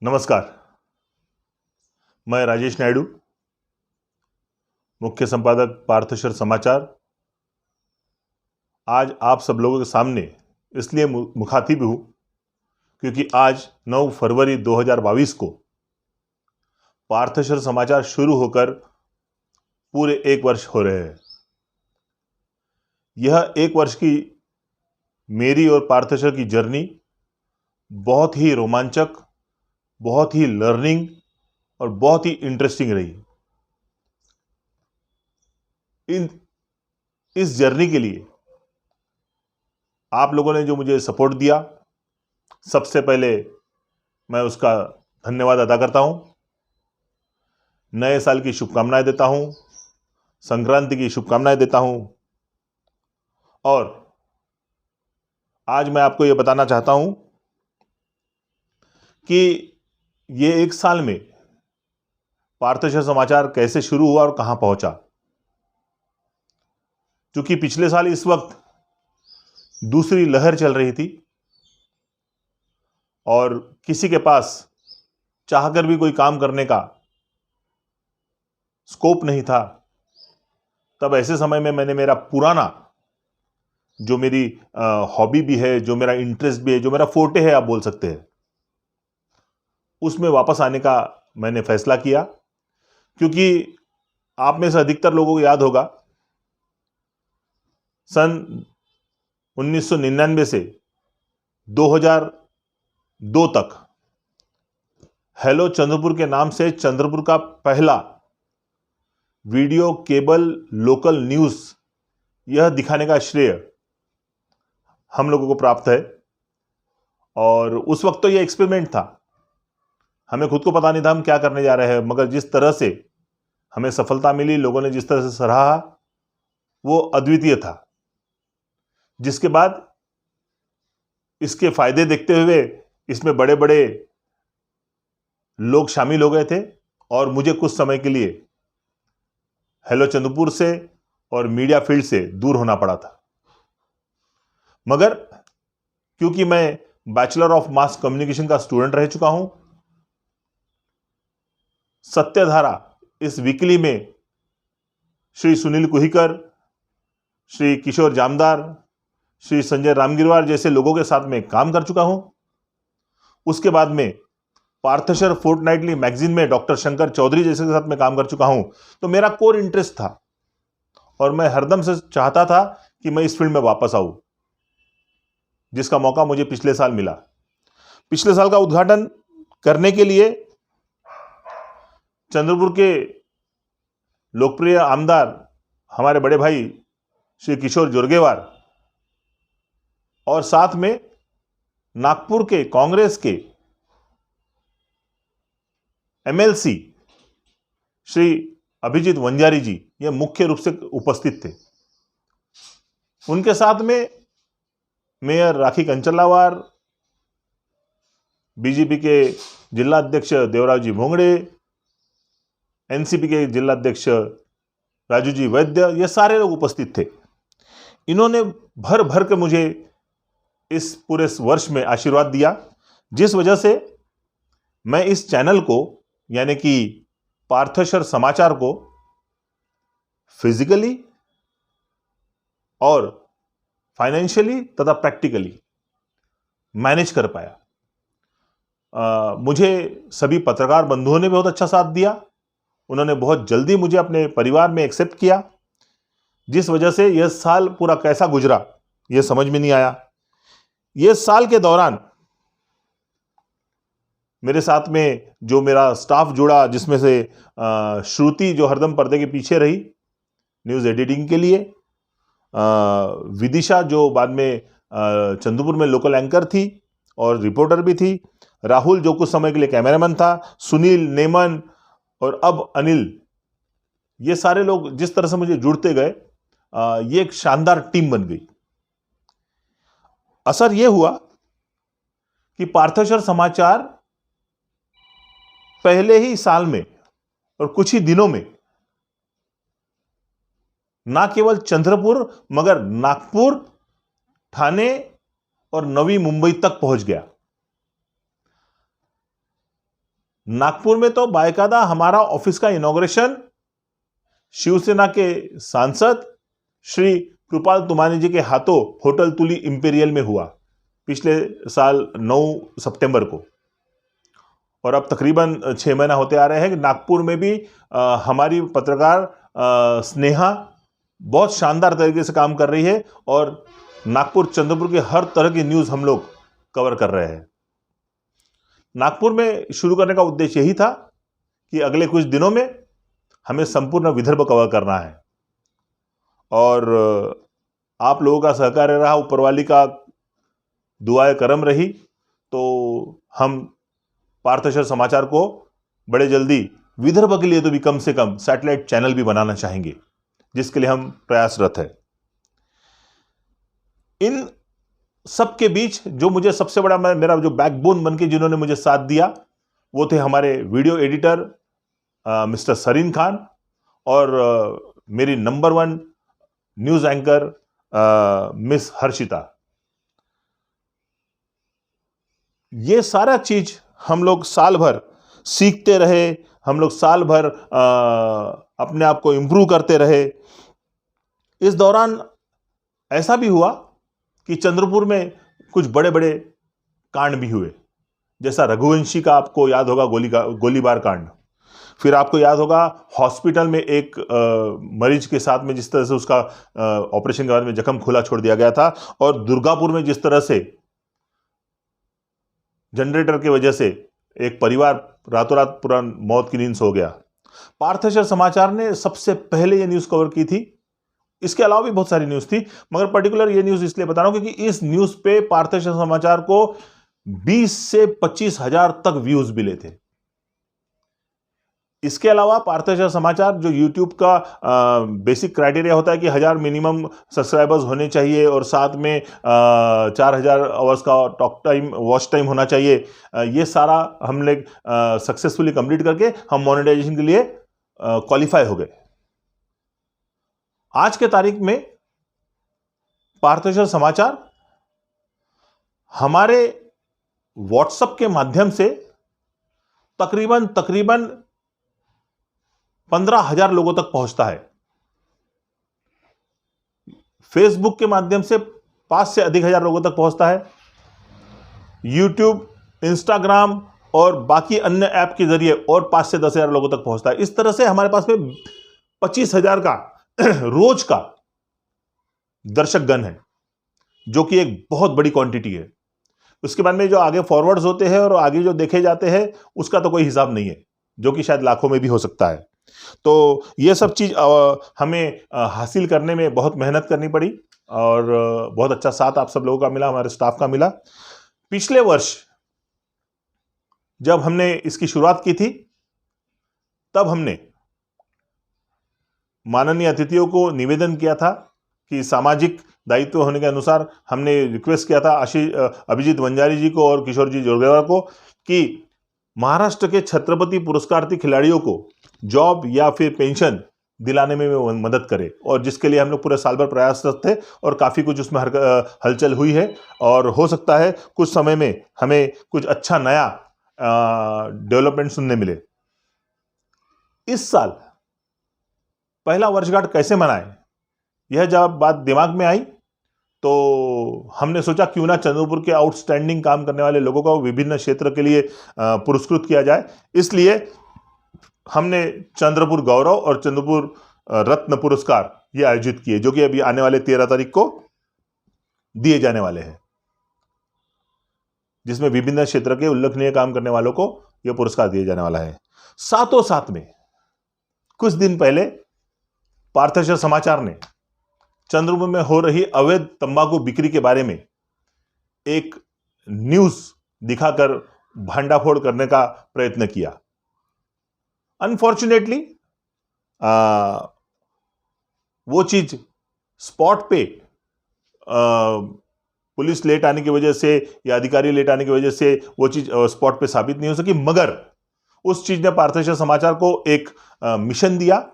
नमस्कार। मैं राजेश नायडू, मुख्य संपादक पार्थशर समाचार। आज आप सब लोगों के सामने इसलिए मुखातिब हूँ क्योंकि आज 9 फरवरी 2022 को पार्थशर समाचार शुरू होकर पूरे 1 वर्ष हो रहे हैं। यह 1 वर्ष की मेरी और पार्थशर की जर्नी बहुत ही रोमांचक, बहुत ही लर्निंग और बहुत ही इंटरेस्टिंग रही। इस जर्नी के लिए आप लोगों ने जो मुझे सपोर्ट दिया, सबसे पहले मैं उसका धन्यवाद अदा करता हूं। नए साल की शुभकामनाएं देता हूं, संक्रांति की शुभकामनाएं देता हूं। और आज मैं आपको यह बताना चाहता हूं कि ये 1 साल में पार्थशर समाचार कैसे शुरू हुआ और कहां पहुंचा। क्योंकि पिछले साल इस वक्त दूसरी लहर चल रही थी और किसी के पास चाहकर भी कोई काम करने का स्कोप नहीं था। तब ऐसे समय में मैंने मेरा पुराना, जो मेरी हॉबी भी है, जो मेरा इंटरेस्ट भी है, जो मेरा फोर्टे है आप बोल सकते हैं, उसमें वापस आने का मैंने फैसला किया। क्योंकि आप में से अधिकतर लोगों को याद होगा, सन 1999 से 2002 तक हेलो चंद्रपुर के नाम से चंद्रपुर का पहला वीडियो केबल लोकल न्यूज़ यह दिखाने का श्रेय हम लोगों को प्राप्त है। और उस वक्त तो यह एक्सपेरिमेंट था, हमें खुद को पता नहीं था हम क्या करने जा रहे हैं, मगर जिस तरह से हमें सफलता मिली, लोगों ने जिस तरह से सराहा, वो अद्वितीय था। जिसके बाद इसके फायदे देखते हुए इसमें बड़े बड़े लोग शामिल हो गए थे और मुझे कुछ समय के लिए हेलो चंद्रपुर से और मीडिया फील्ड से दूर होना पड़ा था। मगर क्योंकि मैं बैचलर ऑफ मास कम्युनिकेशन का स्टूडेंट रह चुका हूं, सत्यधारा इस वीकली में श्री सुनील कुहिकर, श्री किशोर जामदार, श्री संजय रामगिरवार जैसे लोगों के साथ में काम कर चुका हूं। उसके बाद में पार्थशर फोर्टनाइटली मैगजीन में डॉक्टर शंकर चौधरी जैसे के साथ में काम कर चुका हूं। तो मेरा कोर इंटरेस्ट था और मैं हरदम से चाहता था कि मैं इस फील्ड में वापस आऊं, जिसका मौका मुझे पिछले साल मिला। पिछले साल का उद्घाटन करने के लिए चंद्रपुर के लोकप्रिय आमदार हमारे बड़े भाई श्री किशोर जोरगेवार और साथ में नागपुर के कांग्रेस के एमएलसी श्री अभिजीत वंजारी जी ये मुख्य रूप से उपस्थित थे। उनके साथ में मेयर राखी कंचलावार, बीजेपी के जिला अध्यक्ष देवराव जी भोंगड़े, एनसीपी के जिला अध्यक्ष राजू जी वैद्य, ये सारे लोग उपस्थित थे। इन्होंने भर भर के मुझे इस पूरे वर्ष में आशीर्वाद दिया, जिस वजह से मैं इस चैनल को यानी कि पार्थशर समाचार को फिजिकली और फाइनेंशियली तथा प्रैक्टिकली मैनेज कर पाया। मुझे सभी पत्रकार बंधुओं ने बहुत अच्छा साथ दिया। उन्होंने बहुत जल्दी मुझे अपने परिवार में एक्सेप्ट किया, जिस वजह से यह साल पूरा कैसा गुजरा यह समझ में नहीं आया। यह साल के दौरान मेरे साथ में जो मेरा स्टाफ जुड़ा, जिसमें से श्रुति जो हरदम पर्दे के पीछे रही न्यूज़ एडिटिंग के लिए, विदिशा जो बाद में चंद्रपुर में लोकल एंकर थी और रिपोर्टर भी थी, राहुल जो कुछ समय के लिए कैमरामैन था, सुनील, नेमन और अब अनिल, ये सारे लोग जिस तरह से मुझे जुड़ते गए, ये एक शानदार टीम बन गई। असर यह हुआ कि पार्थशर समाचार पहले ही साल में और कुछ ही दिनों में ना केवल चंद्रपुर मगर नागपुर, ठाणे और नवी मुंबई तक पहुंच गया। नागपुर में तो बाकायदा हमारा ऑफिस का इनॉग्रेशन शिवसेना के सांसद श्री कृपाल तुमानी जी के हाथों होटल तुली इंपेरियल में हुआ पिछले साल 9 सितंबर को। और अब तकरीबन 6 महीना होते आ रहे हैं कि नागपुर में भी हमारी पत्रकार स्नेहा बहुत शानदार तरीके से काम कर रही है और नागपुर चंद्रपुर की हर तरह की न्यूज़ हम लोग कवर कर रहे हैं। नागपुर में शुरू करने का उद्देश्य यही था कि अगले कुछ दिनों में हमें संपूर्ण विदर्भ कवर करना है और आप लोगों का सहकार्य रहा, ऊपर वाली का दुआएं करम रही, तो हम पार्थशर समाचार को बड़े जल्दी विदर्भ के लिए तो भी कम से कम सैटेलाइट चैनल भी बनाना चाहेंगे, जिसके लिए हम प्रयासरत हैं। इन सबके बीच जो मुझे सबसे बड़ा मेरा जो बैकबोन बनके जिन्होंने मुझे साथ दिया वो थे हमारे video editor mister Sarin Khan और मेरी number 1 news anchor miss Harshita. ये सारा चीज हम लोग साल भर सीखते रहे, हम लोग साल भर अपने आप को इम्प्रूव करते रहे। इस दौरान ऐसा भी हुआ कि चंद्रपुर में कुछ बड़े बड़े कांड भी हुए, जैसा रघुवंशी का आपको याद होगा गोलीबार कांड। फिर आपको याद होगा हॉस्पिटल में एक मरीज के साथ में जिस तरह से उसका ऑपरेशन के बाद में जख्म खुला छोड़ दिया गया था, और दुर्गापुर में जिस तरह से जनरेटर की वजह से एक परिवार रातों रात पूरा मौत की नींद सो गया। पार्थशर समाचार ने सबसे पहले ये न्यूज़ कवर की थी। इसके अलावा भी बहुत सारी न्यूज़ थी, मगर पर्टिकुलर ये न्यूज़ इसलिए बता रहा हूं क्योंकि इस न्यूज़ पे पार्थशर समाचार को 20 से 25 हजार तक व्यूज मिले थे। इसके अलावा पार्थशर समाचार जो YouTube का बेसिक क्राइटेरिया होता है कि 1000 मिनिमम सब्सक्राइबर्स होने चाहिए और साथ में 4000 आवर्स का टॉक टाइम वॉच टाइम होना चाहिए, ये सारा हमने सक्सेसफुली कंप्लीट करके हम मोनेटाइजेशन के लिए क्वालिफाई हो गए। आज के तारीख में पार्थशर समाचार हमारे व्हाट्सएप के माध्यम से तकरीबन 15,000 लोगों तक पहुंचता है। फेसबुक के माध्यम से 5 से अधिक हजार लोगों तक पहुंचता है। यूट्यूब, इंस्टाग्राम और बाकी अन्य ऐप के जरिए और 5 से 10 हजार लोगों तक पहुंचता है। इस तरह से हमारे पास में 25,000 का रोज का दर्शक गण है, जो कि एक बहुत बड़ी क्वांटिटी है। उसके बाद में जो आगे फॉरवर्ड्स होते हैं और आगे जो देखे जाते हैं उसका तो कोई हिसाब नहीं है, जो कि शायद लाखों में भी हो सकता है। तो ये सब चीज हमें हासिल करने में बहुत मेहनत करनी पड़ी और बहुत अच्छा साथ आप सब लोगों का मिला, हमारे स्टाफ का मिला। पिछले वर्ष जब हमने इसकी शुरुआत की थी तब हमने माननीय अतिथियों को निवेदन किया था कि सामाजिक दायित्व होने के अनुसार हमने रिक्वेस्ट किया था अभिजीत वंजारी जी को और किशोर जी जोरगेवार को कि महाराष्ट्र के छत्रपति पुरस्कार्थी खिलाड़ियों को जॉब या फिर पेंशन दिलाने में मदद करे, और जिसके लिए हम लोग पूरे साल भर प्रयासरत थे और काफ़ी कुछ उसमें हलचल हुई है और हो सकता है कुछ समय में हमें कुछ अच्छा नया डेवलपमेंट सुनने मिले। इस साल पहला वर्षगांठ कैसे मनाएं, यह जब बात दिमाग में आई तो हमने सोचा क्यों ना चंद्रपुर के आउटस्टैंडिंग काम करने वाले लोगों को विभिन्न क्षेत्र के लिए पुरस्कृत किया जाए। इसलिए हमने चंद्रपुर गौरव और चंद्रपुर रत्न पुरस्कार ये आयोजित किए, जो कि अभी आने वाले 13 तारीख को दिए जाने वाले हैं, जिसमें विभिन्न क्षेत्र के उल्लेखनीय काम करने वालों को यह पुरस्कार दिया जाने वाला है। साथों साथ में कुछ दिन पहले पार्थशर समाचार ने चंद्रपुर में हो रही अवैध तंबाकू बिक्री के बारे में एक न्यूज दिखाकर भांडाफोड़ करने का प्रयत्न किया। अनफॉर्चुनेटली वो चीज स्पॉट पे पुलिस लेट आने की वजह से या अधिकारी लेट आने की वजह से वो चीज स्पॉट पे साबित नहीं हो सकी, मगर उस चीज ने पार्थशर समाचार को एक मिशन दिया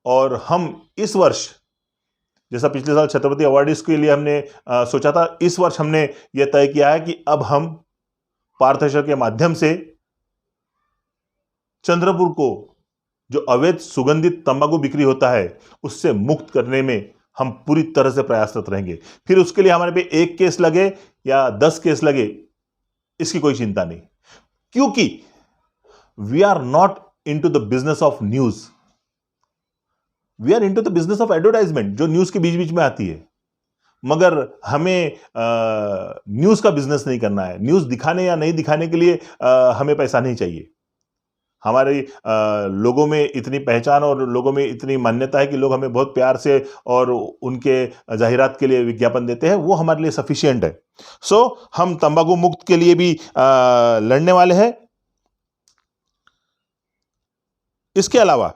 और हम इस वर्ष, जैसा पिछले साल छत्रपति अवार्डीज के लिए हमने सोचा था, इस वर्ष हमने यह तय किया है कि अब हम पार्थशर के माध्यम से चंद्रपुर को जो अवैध सुगंधित तंबाकू बिक्री होता है उससे मुक्त करने में हम पूरी तरह से प्रयासरत रहेंगे। फिर उसके लिए हमारे पे 1 केस लगे या 10 केस लगे, इसकी कोई चिंता नहीं, क्योंकि we are not into the business of news, we are into the business of advertisement, जो न्यूज के बीच बीच में आती है। मगर हमें न्यूज का बिजनेस नहीं करना है। न्यूज दिखाने या नहीं दिखाने के लिए हमें पैसा नहीं चाहिए। हमारे लोगों में इतनी पहचान और लोगों में इतनी मान्यता है कि लोग हमें बहुत प्यार से और उनके जाहिरात के लिए विज्ञापन देते हैं, वो हमारे लिए सफिशिएंट है। सो हम तंबाकू मुक्त के लिए भी लड़ने वाले हैं। इसके अलावा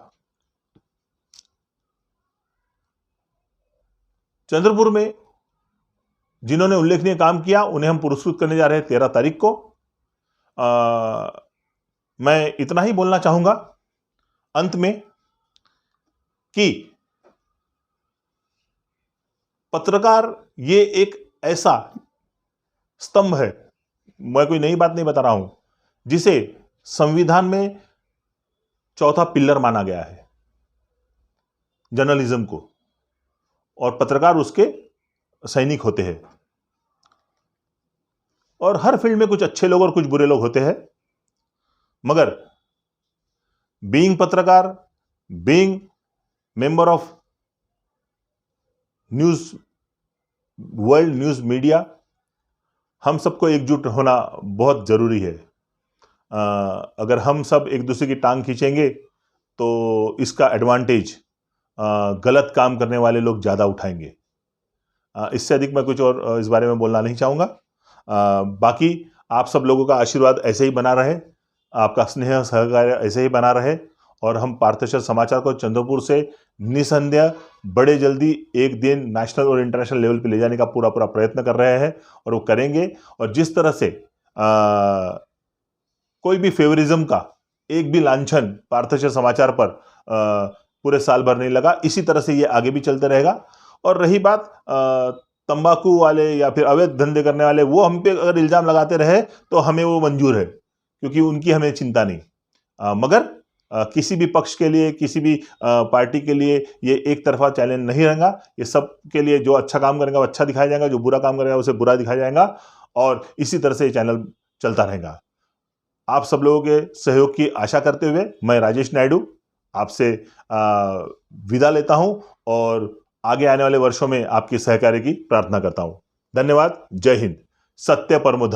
चंद्रपुर में जिन्होंने उल्लेखनीय काम किया उन्हें हम पुरस्कृत करने जा रहे हैं 13 तारीख को। मैं इतना ही बोलना चाहूंगा अंत में कि पत्रकार ये एक ऐसा स्तंभ है, मैं कोई नई बात नहीं बता रहा हूं, जिसे संविधान में चौथा पिलर माना गया है जर्नलिज्म को, और पत्रकार उसके सैनिक होते हैं। और हर फील्ड में कुछ अच्छे लोग और कुछ बुरे लोग होते हैं, मगर बीइंग पत्रकार, being member of news world, news media, हम सबको एकजुट होना बहुत जरूरी है। अगर हम सब एक दूसरे की टांग खींचेंगे तो इसका एडवांटेज गलत काम करने वाले लोग ज्यादा उठाएंगे। इससे अधिक मैं कुछ और इस बारे में बोलना नहीं चाहूंगा। बाकी आप सब लोगों का आशीर्वाद ऐसे ही बना रहे, आपका स्नेह सहकार्य ऐसे ही बना रहे, और हम पार्थेश्वर समाचार को चंद्रपुर से निसंदेह बड़े जल्दी एक दिन नेशनल और इंटरनेशनल लेवल पे ले जाने का पूरा प्रयत्न कर रहे हैं, और वो करेंगे। और जिस तरह से कोई भी फेवरिज्म का एक भी लांछन पार्थेश्वर समाचार पर पूरे साल भर नहीं लगा, इसी तरह से ये आगे भी चलते रहेगा। और रही बात तंबाकू वाले या फिर अवैध धंधे करने वाले, वो हम पे अगर इल्जाम लगाते रहे तो हमें वो मंजूर है, क्योंकि उनकी हमें चिंता नहीं। मगर किसी भी पक्ष के लिए, किसी भी पार्टी के लिए ये एक तरफा चैलेंज नहीं रहेगा। ये सब के लिए जो अच्छा काम करेगा वो अच्छा दिखाया जाएगा, जो बुरा काम करेगा उसे बुरा दिखाया जाएगा, और इसी तरह से ये चैनल चलता रहेगा। आप सब लोगों के सहयोग की आशा करते हुए मैं राजेश नायडू आपसे विदा लेता हूं, और आगे आने वाले वर्षों में आपकी सहकार्य की प्रार्थना करता हूं। धन्यवाद। जय हिंद। सत्य परमो धर्म।